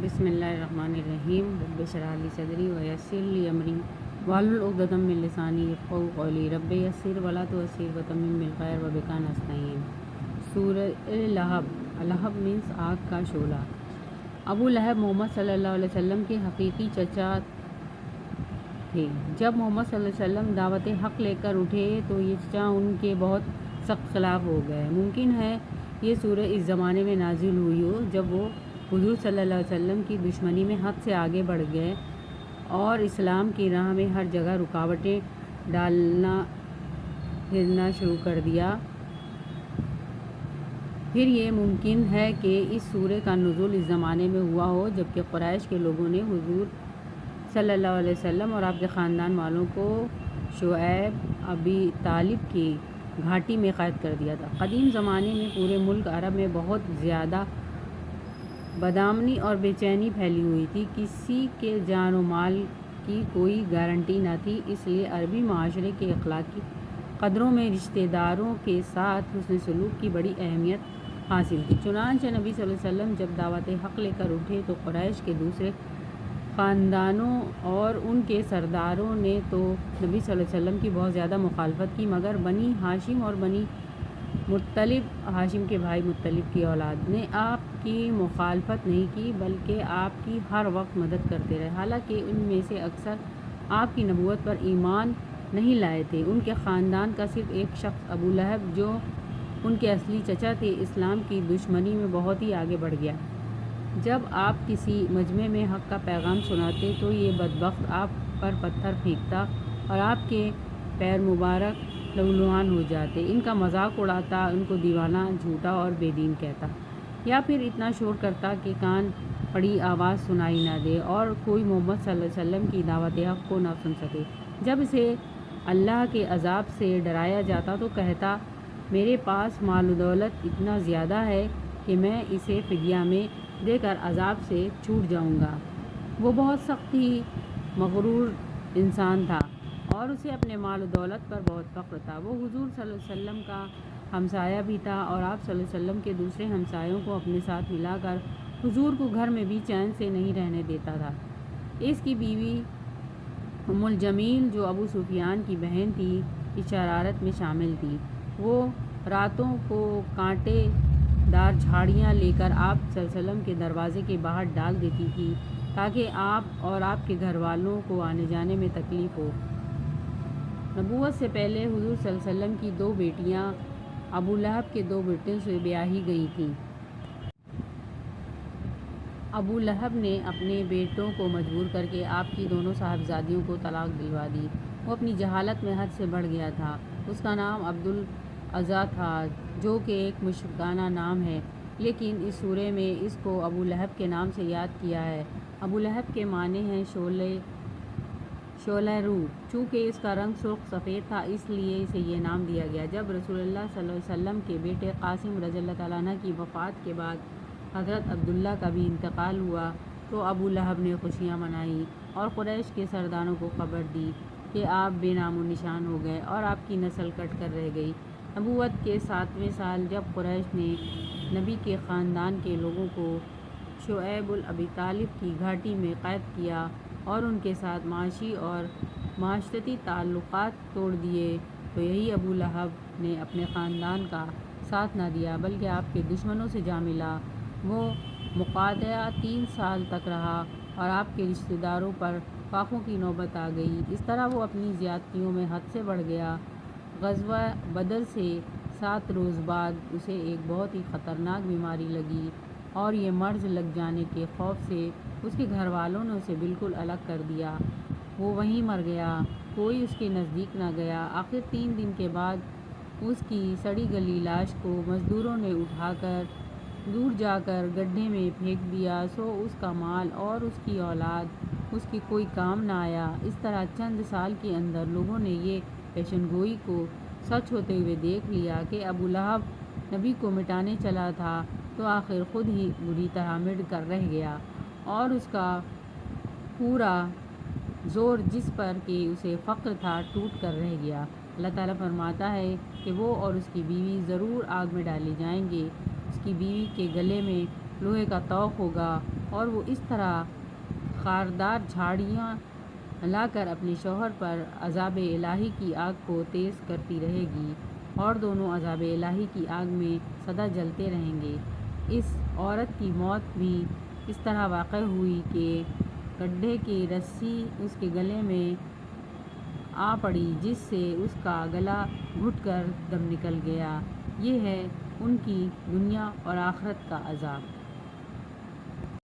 بسم اللہ الرحمن الرحیم رب اشرح لی صدری ویسر لی امری واحلل عقدۃ من لسانی یفقہوا قولی رب یسر ولا تعسر وتمم بالخیر وبک نستعین۔ سورہ لہب۔ لہب مینس آگ کا شعلہ۔ ابو لہب محمد صلی اللہ علیہ وسلم کے حقیقی چچا تھے۔ جب محمد صلی اللہ علیہ وسلم دعوت حق لے کر اٹھے تو یہ چچا ان کے بہت سخت خلاف ہو گئے۔ ممکن ہے یہ سورہ اس زمانے میں نازل ہوئی ہو جب وہ حضور صلی اللہ علیہ وسلم کی دشمنی میں حد سے آگے بڑھ گئے اور اسلام کی راہ میں ہر جگہ رکاوٹیں ڈالنا پھرنا شروع کر دیا۔ پھر یہ ممکن ہے کہ اس سورہ کا نزول اس زمانے میں ہوا ہو جبکہ قریش کے لوگوں نے حضور صلی اللہ علیہ وسلم اور آپ کے خاندان والوں کو شعیب ابی طالب کی گھاٹی میں قید کر دیا تھا۔ قدیم زمانے میں پورے ملک عرب میں بہت زیادہ بدامنی اور بے چینی پھیلی ہوئی تھی۔ کسی کے جان و مال کی کوئی گارنٹی نہ تھی، اس لیے عربی معاشرے کے اخلاقی قدروں میں رشتہ داروں کے ساتھ حسن سلوک کی بڑی اہمیت حاصل تھی۔ چنانچہ نبی صلی اللہ علیہ وسلم جب دعوت حق لے کر اٹھے تو قریش کے دوسرے خاندانوں اور ان کے سرداروں نے تو نبی صلی اللہ علیہ وسلم کی بہت زیادہ مخالفت کی، مگر بنی ہاشم اور بنی مطلب، ہاشم کے بھائی مطلب کی اولاد نے آپ کی مخالفت نہیں کی بلکہ آپ کی ہر وقت مدد کرتے رہے۔ حالانکہ ان میں سے اکثر آپ کی نبوت پر ایمان نہیں لائے تھے۔ ان کے خاندان کا صرف ایک شخص ابو لہب جو ان کے اصلی چچا تھے، اسلام کی دشمنی میں بہت ہی آگے بڑھ گیا۔ جب آپ کسی مجمع میں حق کا پیغام سناتے تو یہ بدبخت آپ پر پتھر پھینکتا اور آپ کے پیر مبارک لہولہان ہو جاتے، ان کا مذاق اڑاتا، ان کو دیوانہ، جھوٹا اور بے دین کہتا، یا پھر اتنا شور کرتا کہ کان پڑی آواز سنائی نہ دے اور کوئی محمد صلی اللہ علیہ وسلم کی دعوت حق کو نہ سن سکے۔ جب اسے اللہ کے عذاب سے ڈرایا جاتا تو کہتا، میرے پاس مال و دولت اتنا زیادہ ہے کہ میں اسے فدیہ میں دے کر عذاب سے چھوٹ جاؤں گا۔ وہ بہت سخت ہی مغرور انسان تھا اور اسے اپنے مال و دولت پر بہت فخر تھا۔ وہ حضور صلی اللہ علیہ وسلم کا ہمسایہ بھی تھا اور آپ صلی اللہ علیہ وسلم کے دوسرے ہمسایوں کو اپنے ساتھ ملا کر حضور کو گھر میں بھی چین سے نہیں رہنے دیتا تھا۔ اس کی بیوی ام الجمیل جو ابو سفیان کی بہن تھی، اس شرارت میں شامل تھی۔ وہ راتوں کو کانٹے دار جھاڑیاں لے کر آپ صلی اللہ علیہ وسلم کے دروازے کے باہر ڈال دیتی تھی تاکہ آپ اور آپ کے گھر والوں کو آنے جانے میں تکلیف ہو۔ نبوت سے پہلے حضور صلی اللہ علیہ وسلم کی دو بیٹیاں ابو لہب کے دو بیٹوں سے بیاہی گئی تھیں۔ ابو لہب نے اپنے بیٹوں کو مجبور کر کے آپ کی دونوں صاحبزادیوں کو طلاق دلوا دی۔ وہ اپنی جہالت میں حد سے بڑھ گیا تھا۔ اس کا نام عبد العزیٰ تھا جو کہ ایک مشرکانہ نام ہے، لیکن اس سورہ میں اس کو ابو لہب کے نام سے یاد کیا ہے۔ ابو لہب کے معنی ہیں شعلہ رو۔ چونکہ اس کا رنگ سرخ سفید تھا اس لیے اسے یہ نام دیا گیا۔ جب رسول اللہ صلی اللہ علیہ وسلم کے بیٹے قاسم رضی اللہ تعالیٰ عنہ کی وفات کے بعد حضرت عبداللہ کا بھی انتقال ہوا تو ابو لہب نے خوشیاں منائیں اور قریش کے سرداروں کو خبر دی کہ آپ بے نام و نشان ہو گئے اور آپ کی نسل کٹ کر رہ گئی۔ نبوت کے 7ویں سال جب قریش نے نبی کے خاندان کے لوگوں کو شعیب ابی طالب کی گھاٹی میں قید کیا اور ان کے ساتھ معاشی اور معاشرتی تعلقات توڑ دیے تو یہی ابو لہب نے اپنے خاندان کا ساتھ نہ دیا بلکہ آپ کے دشمنوں سے جا ملا۔ وہ مقاطعہ 3 سال تک رہا اور آپ کے رشتہ داروں پر فاقوں کی نوبت آ گئی۔ اس طرح وہ اپنی زیادتیوں میں حد سے بڑھ گیا۔ غزوہ بدر سے 7 روز بعد اسے ایک بہت ہی خطرناک بیماری لگی اور یہ مرض لگ جانے کے خوف سے اس کے گھر والوں نے اسے بالکل الگ کر دیا۔ وہ وہیں مر گیا، کوئی اس کے نزدیک نہ گیا۔ آخر 3 دن کے بعد اس کی سڑی گلی لاش کو مزدوروں نے اٹھا کر دور جا کر گڈھے میں پھینک دیا۔ سو اس کا مال اور اس کی اولاد اس کی کوئی کام نہ آیا۔ اس طرح چند سال کے اندر لوگوں نے یہ پیشن گوئی کو سچ ہوتے ہوئے دیکھ لیا کہ ابو لہب نبی کو مٹانے چلا تھا تو آخر خود ہی بری طرح مٹ کر رہ گیا اور اس کا پورا زور جس پر کہ اسے فخر تھا ٹوٹ کر رہ گیا۔ اللہ تعالیٰ فرماتا ہے کہ وہ اور اس کی بیوی ضرور آگ میں ڈالے جائیں گے۔ اس کی بیوی کے گلے میں لوہے کا طوق ہوگا اور وہ اس طرح خاردار جھاڑیاں لا کر اپنے شوہر پر عذاب الہی کی آگ کو تیز کرتی رہے گی اور دونوں عذاب الہی کی آگ میں سدا جلتے رہیں گے۔ اس عورت کی موت بھی اس طرح واقع ہوئی کہ گڈھے کی رسی اس کے گلے میں آ پڑی، جس سے اس کا گلا گھٹ کر دم نکل گیا۔ یہ ہے ان کی دنیا اور آخرت کا عذاب۔